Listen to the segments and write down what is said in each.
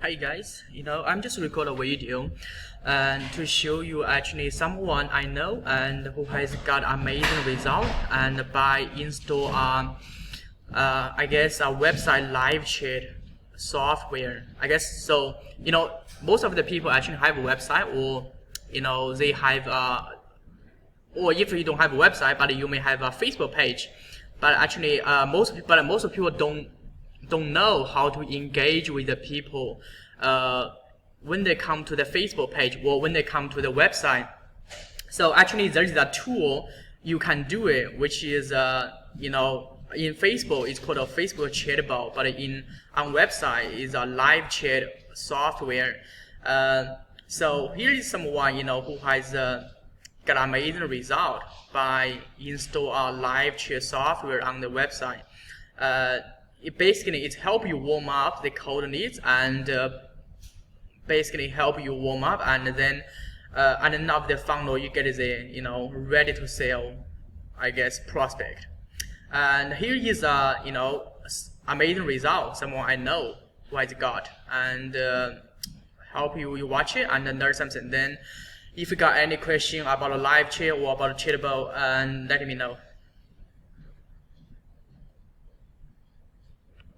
Hi guys, I'm just record a video and to show you actually someone I know and who has got amazing result and by install I guess a website live chat software. I guess so. Most of the people actually have a website or they have or if you don't have a website, but you may have a Facebook page. But actually, most people don't know how to engage with the people when they come to the Facebook page or when they come to the website. So actually, there is a tool you can do it, which is in Facebook it's called a Facebook chatbot, but on website is a live chat software. So here is someone who has got amazing result by install a live chat software on the website. It help you warm up the cold needs and basically help you warm up, and then at the end of the funnel you get the ready to sell, I guess, prospect. And here is amazing result someone I know who has got, and help you watch it and learn something. Then if you got any question about a live chat or about a chatbot, and let me know.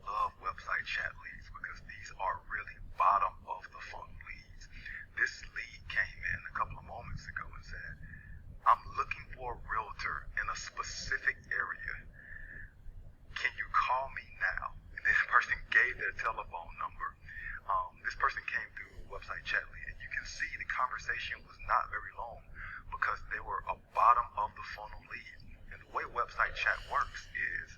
Love website chat leads because these are really bottom of the funnel leads. This lead came in a couple of moments ago and said, I'm looking for a realtor in a specific area. Can you call me now? And this person gave their telephone number. This person came through website chat lead, and you can see the conversation was not very long because they were a bottom of the funnel lead. And the way website chat works is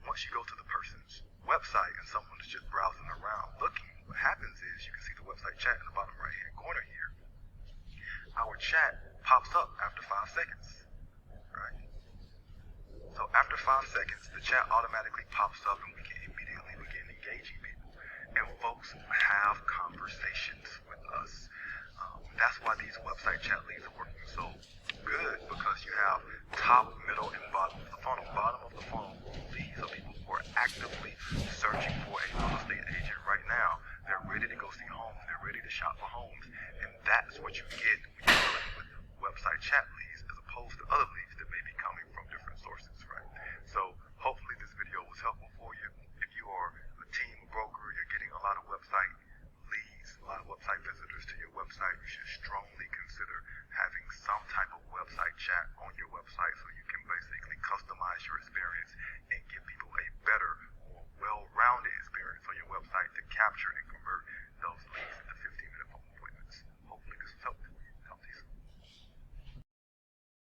once you go to the person's website and someone is just browsing around looking, what happens is you can see the website chat in the bottom right hand corner here. Our chat pops up after 5 seconds, right? So after 5 seconds, the chat automatically pops up and we can immediately begin engaging people. And folks have conversations with us. That's why these website chat leads are working so good, because you have top, middle, and bottom of the funnel. Bottom of the funnel leads are people who are actively searching for a real estate agent right now. They're ready to go see homes. They're ready to shop for homes. And that's what you get when you're dealing with website chat